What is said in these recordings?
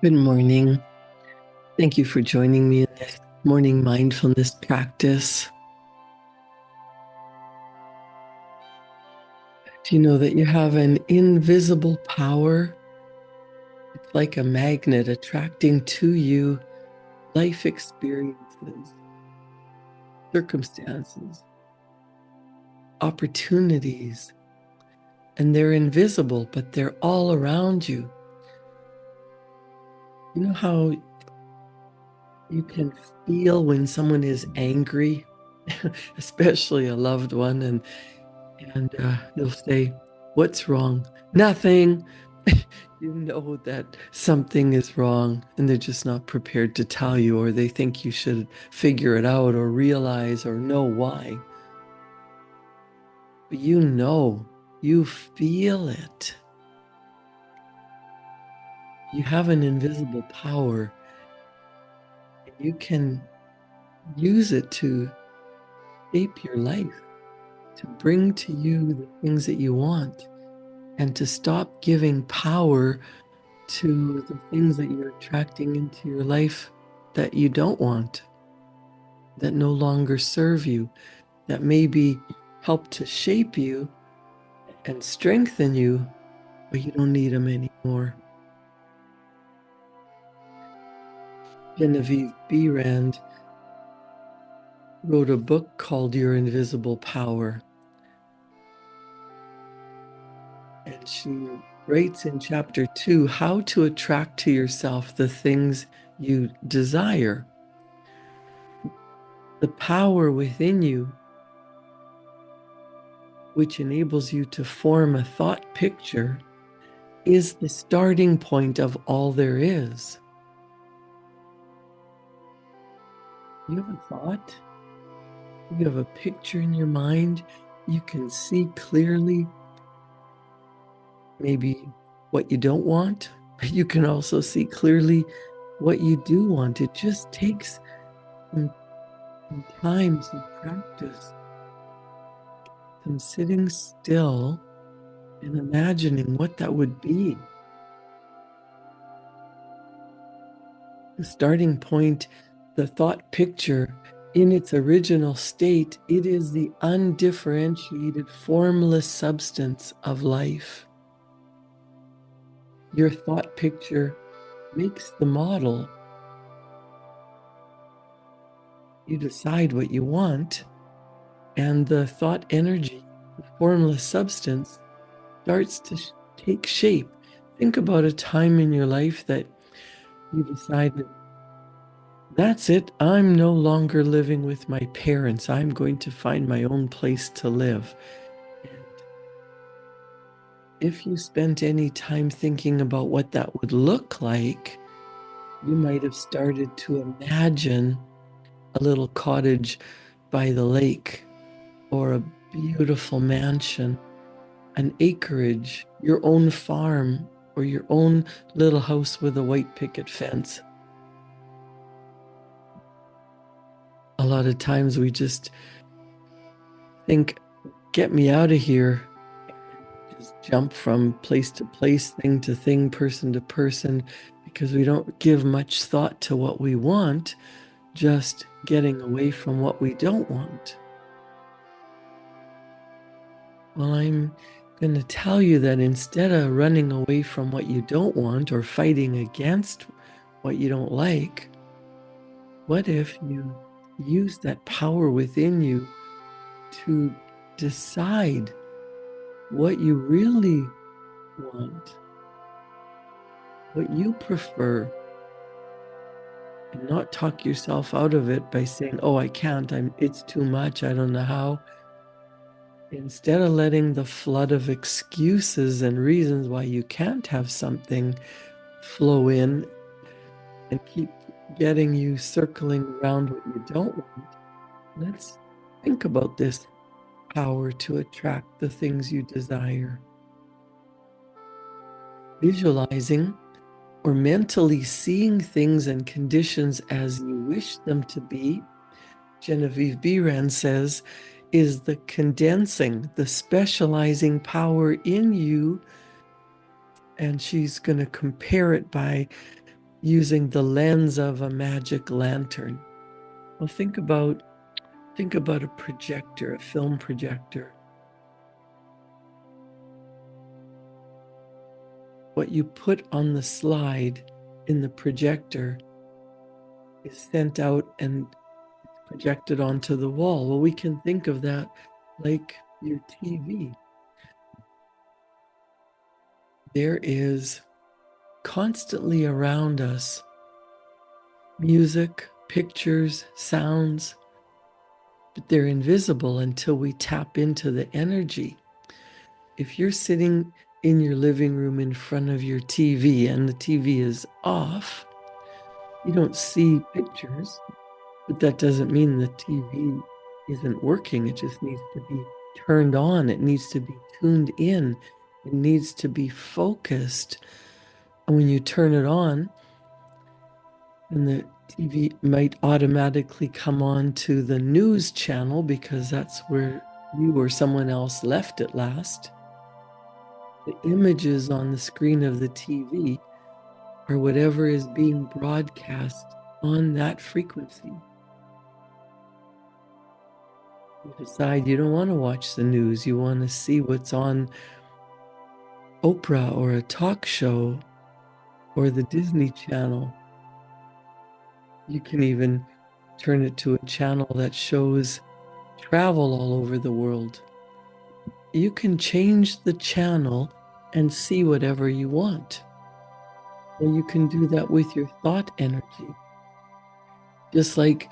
Good morning. Thank you for joining me in this morning mindfulness practice. Do you know that you have an invisible power? It's like a magnet attracting to you life experiences, circumstances, opportunities, and they're invisible, but they're all around you. You know how you can feel when someone is angry, especially a loved one, and you'll say, "What's wrong?" "Nothing." You know that something is wrong, and they're just not prepared to tell you, or they think you should figure it out or realize or know why. But you feel it. You have an invisible power. You can use it to shape your life, to bring to you the things that you want, and to stop giving power to the things that you're attracting into your life that you don't want, that no longer serve you, that maybe help to shape you and strengthen you, but you don't need them anymore. Genevieve Behrend wrote a book called Your Invisible Power. And she writes in chapter 2 how to attract to yourself the things you desire. The power within you, which enables you to form a thought picture, is the starting point of all there is. You have a thought, you have a picture in your mind, you can see clearly maybe what you don't want, but you can also see clearly what you do want. It just takes some time, some practice, some sitting still and imagining what that would be. The starting point, the thought picture, in its original state, it is the undifferentiated, formless substance of life. Your thought picture makes the model. You decide what you want, and the thought energy, the formless substance, starts to take shape. Think about a time in your life that you decided, that's it, I'm no longer living with my parents. I'm going to find my own place to live. And if you spent any time thinking about what that would look like, you might have started to imagine a little cottage by the lake, or a beautiful mansion, an acreage, your own farm, or your own little house with a white picket fence. A lot of times we just think, get me out of here. Just jump from place to place, thing to thing, person to person, because we don't give much thought to what we want, just getting away from what we don't want. Well, I'm going to tell you that instead of running away from what you don't want or fighting against what you don't like, what if you use that power within you to decide what you really want, what you prefer, and not talk yourself out of it by saying, "Oh, I can't, it's too much, I don't know how." Instead of letting the flood of excuses and reasons why you can't have something flow in and keep getting you circling around what you don't want, let's think about this power to attract the things you desire. Visualizing or mentally seeing things and conditions as you wish them to be, Genevieve Behrend says, is the condensing, the specializing power in you. And she's going to compare it by using the lens of a magic lantern. Well, think about a projector, a film projector. What you put on the slide in the projector is sent out and projected onto the wall. Well, we can think of that like your TV. There is constantly around us music, pictures, sounds, but they're invisible until we tap into the energy. If you're sitting in your living room in front of your TV and the TV is off, you don't see pictures, but that doesn't mean the TV isn't working. It just needs to be turned on. It needs to be tuned in. It needs to be focused. And when you turn it on, and the TV might automatically come on to the news channel because that's where you or someone else left it last. The images on the screen of the TV are whatever is being broadcast on that frequency. You decide you don't want to watch the news, you want to see what's on Oprah or a talk show or the Disney Channel. You can even turn it to a channel that shows travel all over the world. You can change the channel and see whatever you want. Well, you can do that with your thought energy. Just like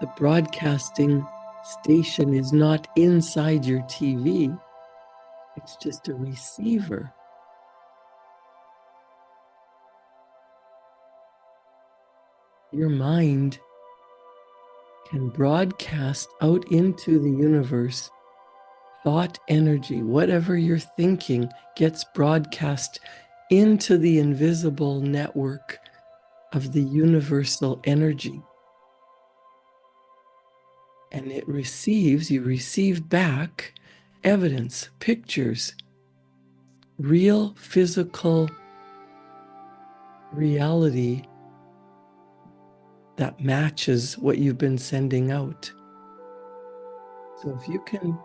the broadcasting station is not inside your TV, it's just a receiver. Your mind can broadcast out into the universe thought energy. Whatever you're thinking gets broadcast into the invisible network of the universal energy. And you receive back evidence, pictures, real physical reality that matches what you've been sending out. So if you can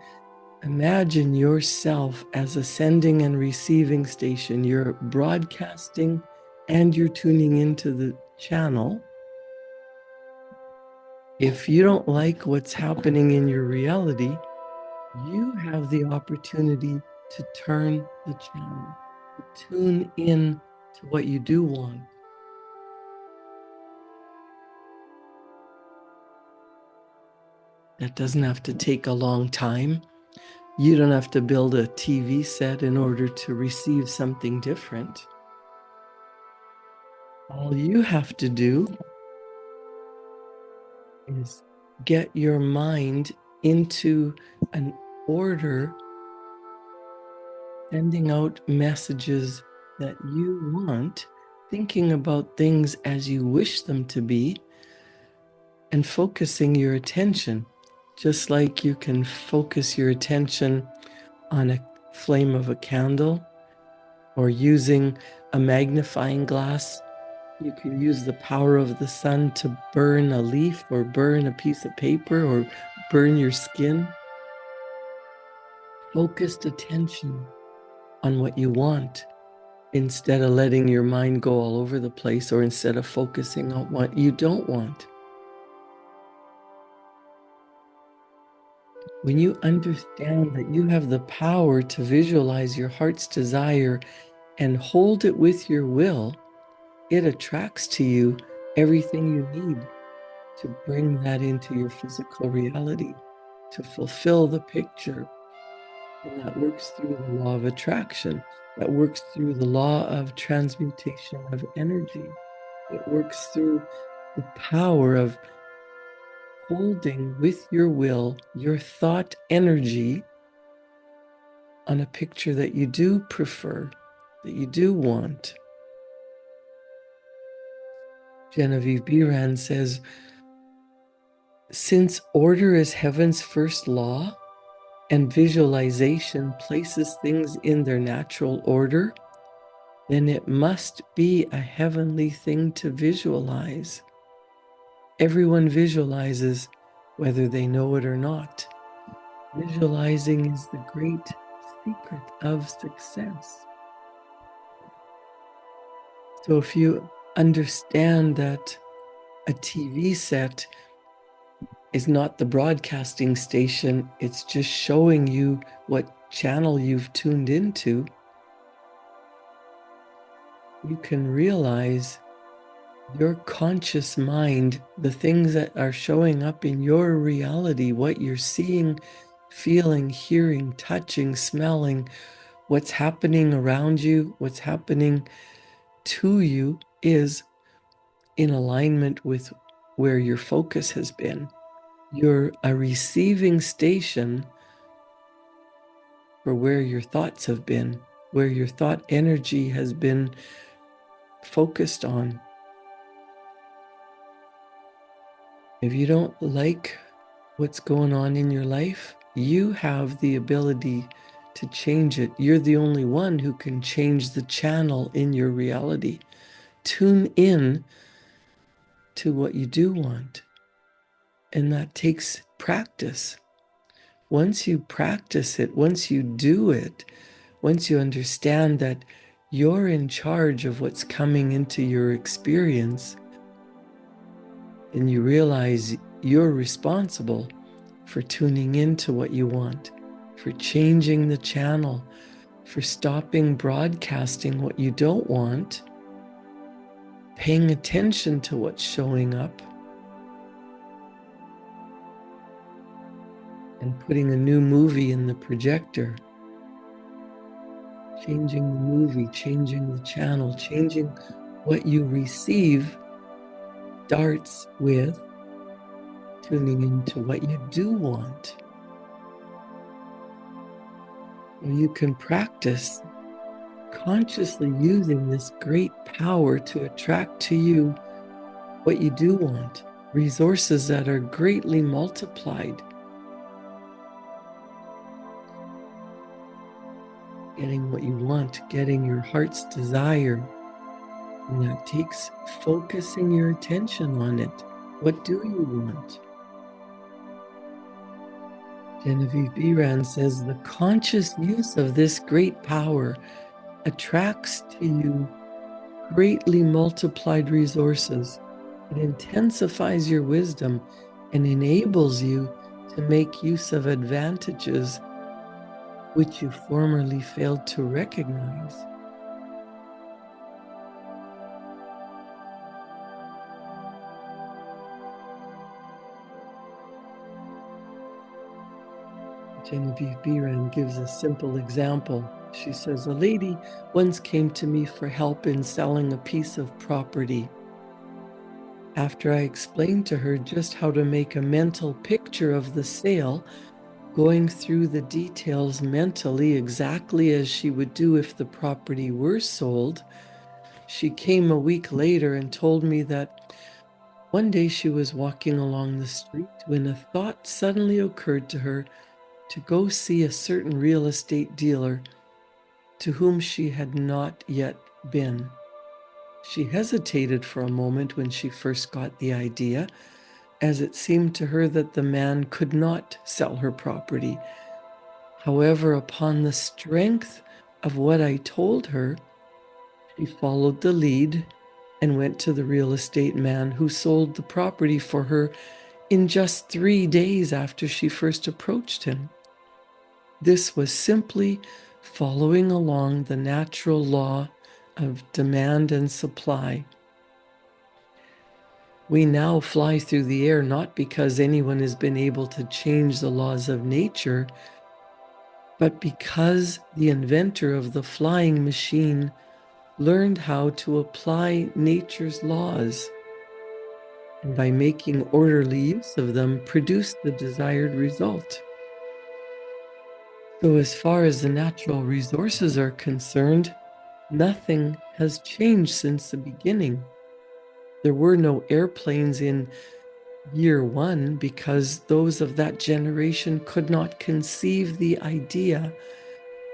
imagine yourself as a sending and receiving station, you're broadcasting and you're tuning into the channel. If you don't like what's happening in your reality, you have the opportunity to turn the channel, to tune in to what you do want. That doesn't have to take a long time. You don't have to build a TV set in order to receive something different. All you have to do is get your mind into an order, sending out messages that you want, thinking about things as you wish them to be, and focusing your attention, just like you can focus your attention on a flame of a candle or using a magnifying glass. You can use the power of the sun to burn a leaf or burn a piece of paper or burn your skin. Focused attention on what you want instead of letting your mind go all over the place, or instead of focusing on what you don't want. When you understand that you have the power to visualize your heart's desire and hold it with your will, it attracts to you everything you need to bring that into your physical reality, to fulfill the picture. And that works through the law of attraction. That works through the law of transmutation of energy. It works through the power of holding with your will your thought energy on a picture that you do prefer, that you do want. Genevieve Behrend says, since order is heaven's first law and visualization places things in their natural order, then it must be a heavenly thing to visualize. Everyone visualizes whether they know it or not. Visualizing is the great secret of success. So if you understand that a TV set is not the broadcasting station, it's just showing you what channel you've tuned into, you can realize your conscious mind, the things that are showing up in your reality, what you're seeing, feeling, hearing, touching, smelling, what's happening around you, what's happening to you is in alignment with where your focus has been. You're a receiving station for where your thoughts have been, where your thought energy has been focused on. If you don't like what's going on in your life, you have the ability to change it. You're the only one who can change the channel in your reality. Tune in to what you do want. And that takes practice. Once you practice it, once you do it, once you understand that you're in charge of what's coming into your experience, and you realize you're responsible for tuning into what you want, for changing the channel, for stopping broadcasting what you don't want, paying attention to what's showing up, and putting a new movie in the projector. Changing the movie, changing the channel, changing what you receive starts with tuning into what you do want. You can practice consciously using this great power to attract to you what you do want, resources that are greatly multiplied. Getting what you want, getting your heart's desire. And that takes focusing your attention on it. What do you want? Genevieve Behrend says the conscious use of this great power attracts to you greatly multiplied resources. It intensifies your wisdom and enables you to make use of advantages which you formerly failed to recognize. Genevieve Behrend gives a simple example. She says, a lady once came to me for help in selling a piece of property. After I explained to her just how to make a mental picture of the sale, going through the details mentally exactly as she would do if the property were sold, she came a week later and told me that one day she was walking along the street when a thought suddenly occurred to her to go see a certain real estate dealer to whom she had not yet been. She hesitated for a moment when she first got the idea, as it seemed to her that the man could not sell her property. However, upon the strength of what I told her, she followed the lead and went to the real estate man who sold the property for her in just 3 days after she first approached him. This was simply following along the natural law of demand and supply. We now fly through the air not because anyone has been able to change the laws of nature, but because the inventor of the flying machine learned how to apply nature's laws, and by making orderly use of them, produced the desired result. So as far as the natural resources are concerned, nothing has changed since the beginning. There were no airplanes in year one because those of that generation could not conceive the idea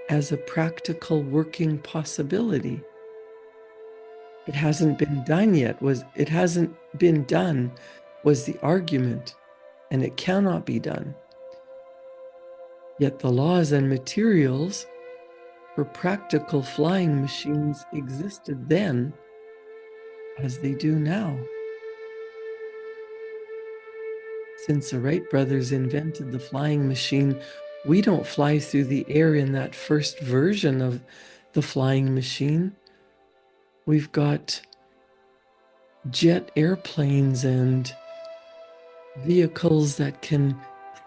as a practical working possibility. It hasn't been done yet, it hasn't been done was the argument, and it cannot be done. Yet the laws and materials for practical flying machines existed then as they do now. Since the Wright brothers invented the flying machine, we don't fly through the air in that first version of the flying machine. We've got jet airplanes and vehicles that can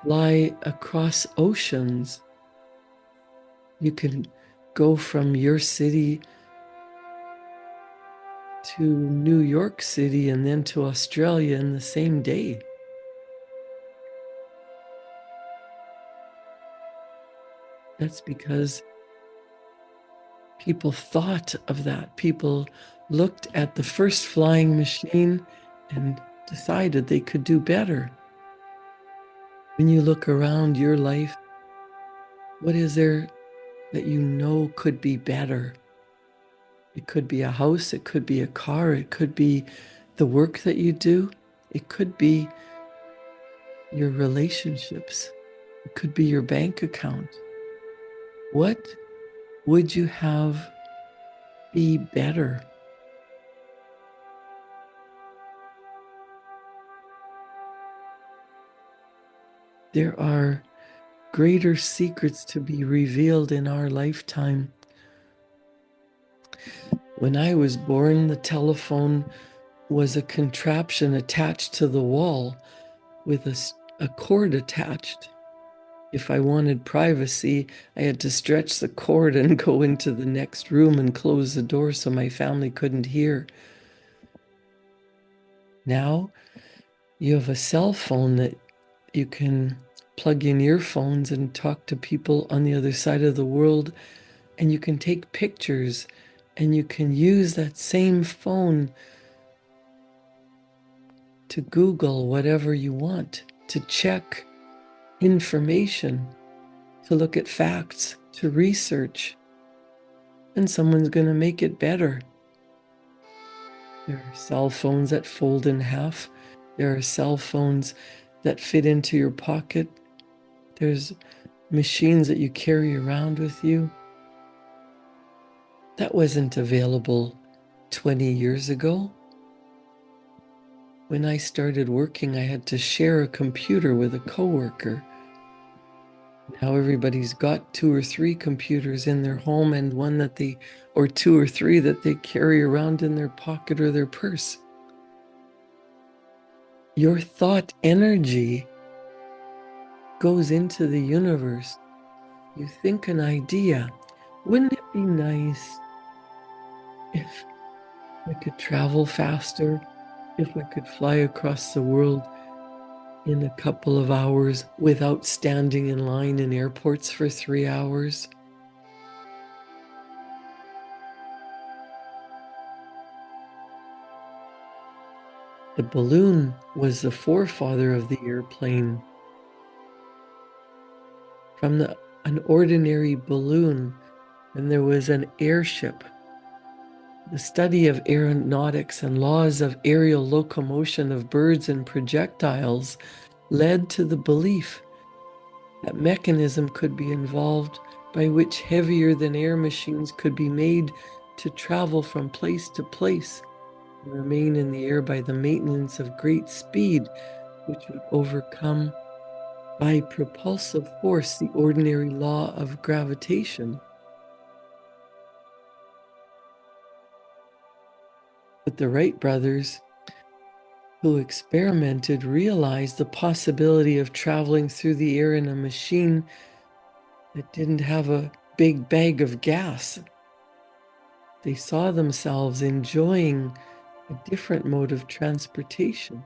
fly across oceans. You can go from your city to New York City and then to Australia in the same day. That's because people thought of that. People looked at the first flying machine and decided they could do better. When you look around your life, what is there that you know could be better? It could be a house, it could be a car, it could be the work that you do, it could be your relationships, it could be your bank account. What would you have be better? There are greater secrets to be revealed in our lifetime. When I was born, the telephone was a contraption attached to the wall with a cord attached. If I wanted privacy, I had to stretch the cord and go into the next room and close the door so my family couldn't hear. Now you have a cell phone that you can plug in earphones and talk to people on the other side of the world, and you can take pictures, and you can use that same phone to Google whatever you want, to check information, to look at facts, to research, and someone's going to make it better. There are cell phones that fold in half. There are cell phones that fit into your pocket. There's machines that you carry around with you. That wasn't available 20 years ago. When I started working, I had to share a computer with a coworker. Now everybody's got 2 or 3 computers in their home, and one that or 2 or 3 that they carry around in their pocket or their purse. Your thought energy goes into the universe. You think an idea. Wouldn't it be nice if I could travel faster, if I could fly across the world in a couple of hours without standing in line in airports for 3 hours? The balloon was the forefather of the airplane. From an ordinary balloon, and there was an airship. The study of aeronautics and laws of aerial locomotion of birds and projectiles led to the belief that mechanism could be involved by which heavier than air machines could be made to travel from place to place and remain in the air by the maintenance of great speed, which would overcome by propulsive force the ordinary law of gravitation. But the Wright brothers, who experimented, realized the possibility of traveling through the air in a machine that didn't have a big bag of gas. They saw themselves enjoying a different mode of transportation.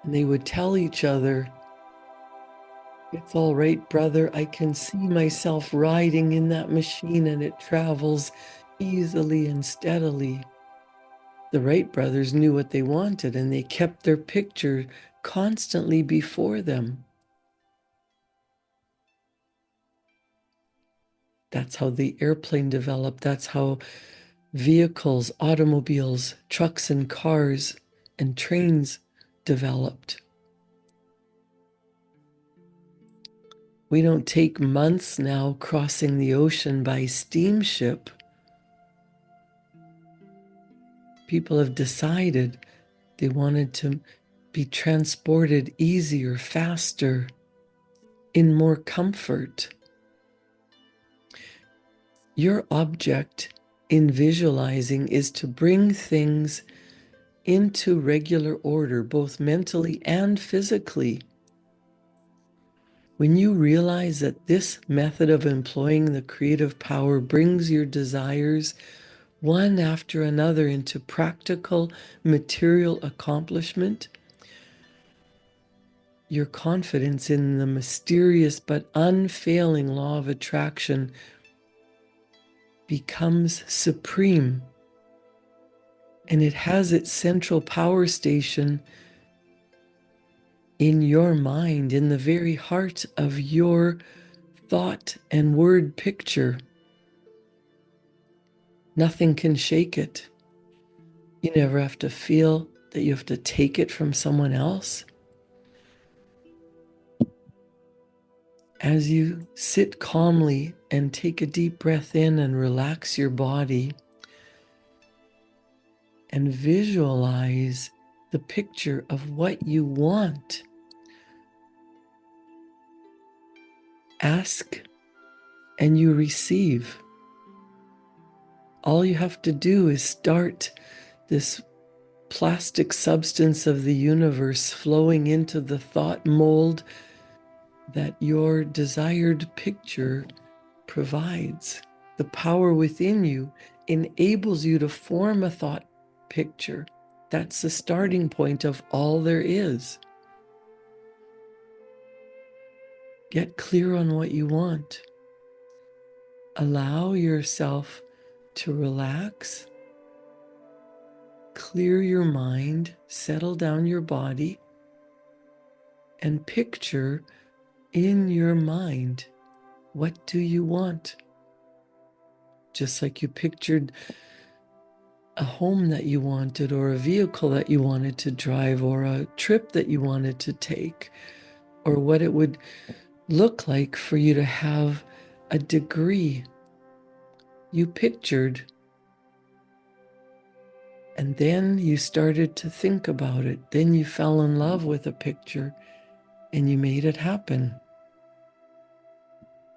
And they would tell each other, "It's all right, brother. I can see myself riding in that machine, and it travels easily and steadily." The Wright brothers knew what they wanted, and they kept their picture constantly before them. That's how the airplane developed. That's how vehicles, automobiles, trucks and cars and trains developed. We don't take months now crossing the ocean by steamship. People have decided they wanted to be transported easier, faster, in more comfort. Your object in visualizing is to bring things into regular order, both mentally and physically. When you realize that this method of employing the creative power brings your desires one after another into practical material accomplishment, your confidence in the mysterious but unfailing law of attraction becomes supreme, and it has its central power station in your mind, in the very heart of your thought and word picture. Nothing can shake it. You never have to feel that you have to take it from someone else. As you sit calmly and take a deep breath in and relax your body and visualize the picture of what you want, ask and you receive. All you have to do is start this plastic substance of the universe flowing into the thought mold that your desired picture provides. The power within you enables you to form a thought picture. That's the starting point of all there is. Get clear on what you want. Allow yourself to relax, clear your mind, settle down your body, and picture in your mind, what do you want? Just like you pictured a home that you wanted, or a vehicle that you wanted to drive, or a trip that you wanted to take, or what it would look like for you to have a degree. You pictured, and then you started to think about it. Then you fell in love with a picture and you made it happen.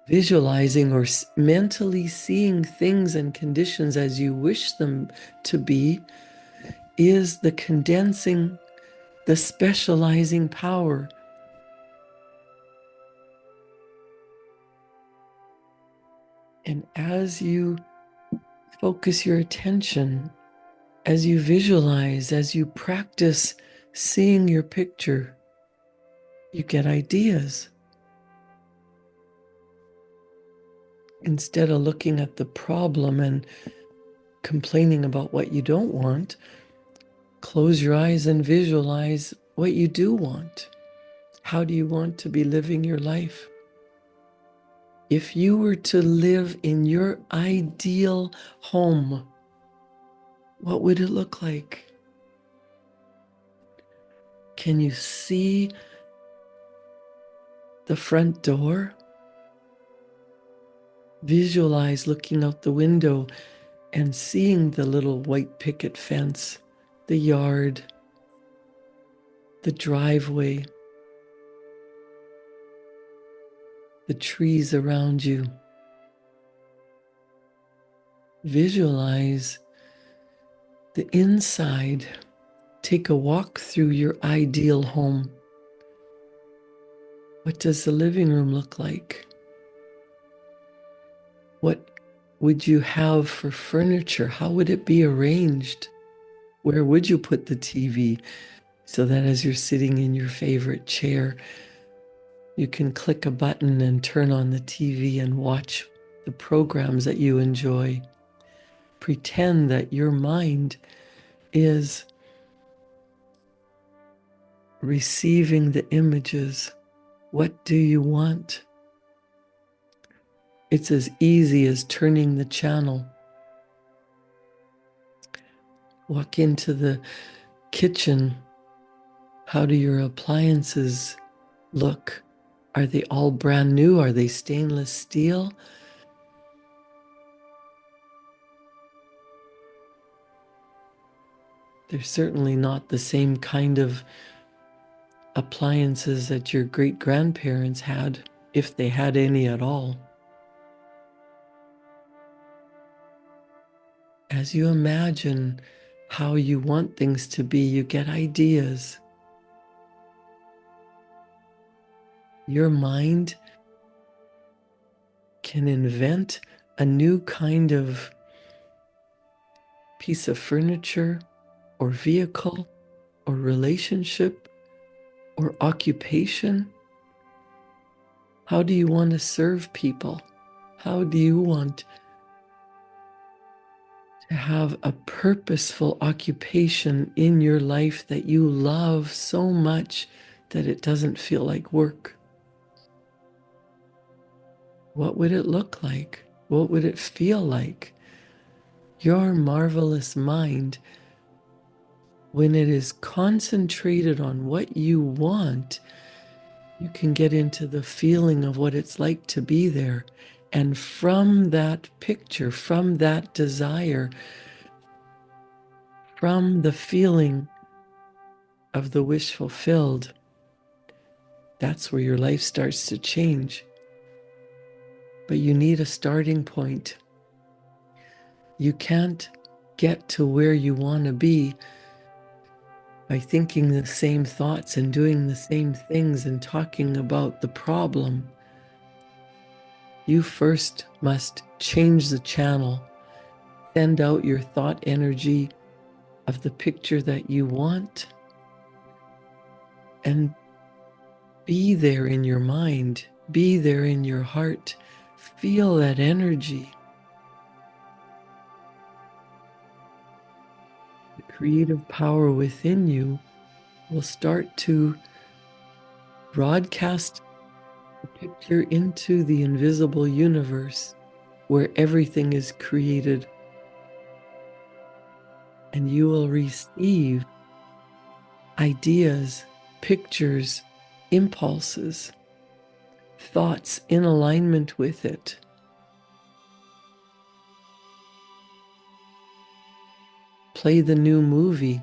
Visualizing or mentally seeing things and conditions as you wish them to be is the condensing, the specializing power. And as you focus your attention, as you visualize, as you practice seeing your picture, you get ideas. Instead of looking at the problem and complaining about what you don't want, close your eyes and visualize what you do want. How do you want to be living your life? If you were to live in your ideal home, what would it look like? Can you see the front door? Visualize looking out the window and seeing the little white picket fence, the yard, the driveway, the trees around you. Visualize the inside. Take a walk through your ideal home. What does the living room look like? What would you have for furniture? How would it be arranged? Where would you put the TV so that as you're sitting in your favorite chair, you can click a button and turn on the TV and watch the programs that you enjoy? Pretend that your mind is receiving the images. What do you want? It's as easy as turning the channel. Walk into the kitchen. How do your appliances look? Are they all brand new? Are they stainless steel? They're certainly not the same kind of appliances that your great-grandparents had, if they had any at all. As you imagine how you want things to be, you get ideas. Your mind can invent a new kind of piece of furniture or vehicle or relationship or occupation. How do you want to serve people? How do you want to have a purposeful occupation in your life that you love so much that it doesn't feel like work? What would it look like? What would it feel like? Your marvelous mind, when it is concentrated on what you want, you can get into the feeling of what it's like to be there. And from that picture, from that desire, from the feeling of the wish fulfilled, that's where your life starts to change. But you need a starting point. You can't get to where you want to be by thinking the same thoughts and doing the same things and talking about the problem. You first must change the channel, send out your thought energy of the picture that you want, and be there in your mind, be there in your heart, feel that energy. The creative power within you will start to broadcast the picture into the invisible universe where everything is created, and you will receive ideas, pictures, impulses, thoughts in alignment with it. Play the new movie.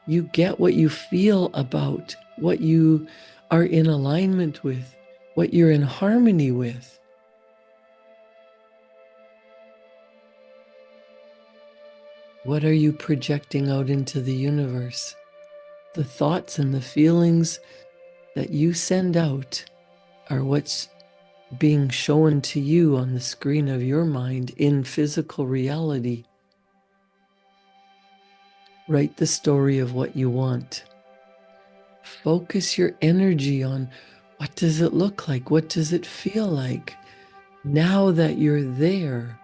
You get what you feel about, what you are in alignment with, what you're in harmony with. What are you projecting out into the universe? The thoughts and the feelings that you send out are what's being shown to you on the screen of your mind in physical reality. Write the story of what you want. Focus your energy on what does it look like? What does it feel like? Now that you're there,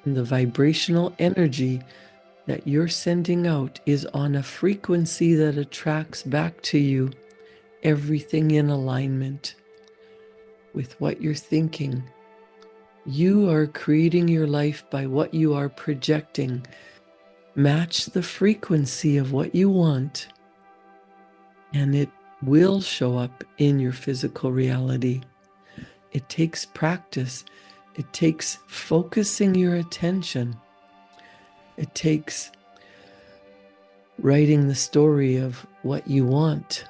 and the vibrational energy that you're sending out is on a frequency that attracts back to you everything in alignment with what you're thinking. You are creating your life by what you are projecting. Match the frequency of what you want, and it will show up in your physical reality. It takes practice. It takes focusing your attention. It takes writing the story of what you want.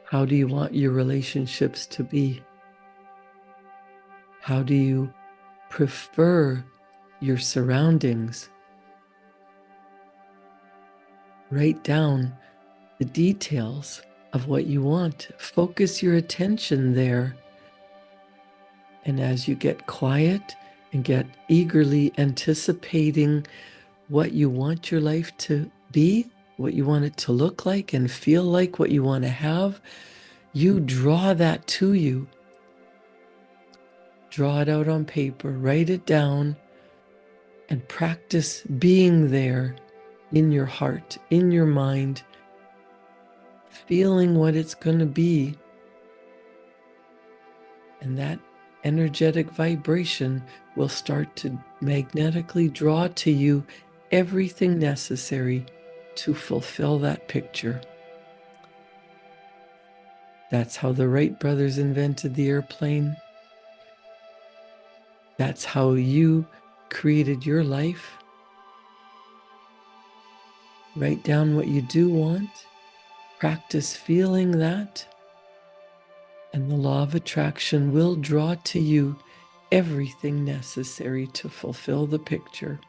How do you want your relationships to be? How do you prefer your surroundings? Write down the details of what you want. Focus your attention there. And as you get quiet and get eagerly anticipating what you want your life to be, what you want it to look like and feel like, what you want to have, you draw that to you. Draw it out on paper, write it down, and practice being there in your heart, in your mind, feeling what it's going to be. And that energetic vibration will start to magnetically draw to you everything necessary to fulfill that picture. That's how the Wright brothers invented the airplane. That's how you created your life. Write down what you do want. Practice feeling that. And the law of attraction will draw to you everything necessary to fulfill the picture.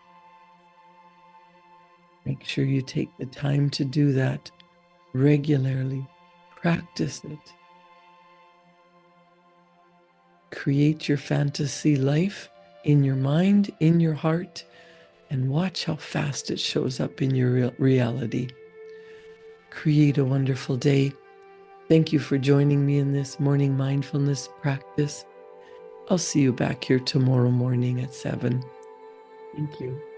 Make sure you take the time to do that regularly. Practice it. Create your fantasy life in your mind, in your heart, and watch how fast it shows up in your reality. Create a wonderful day. Thank you for joining me in this morning mindfulness practice. I'll see you back here tomorrow morning at 7. Thank you.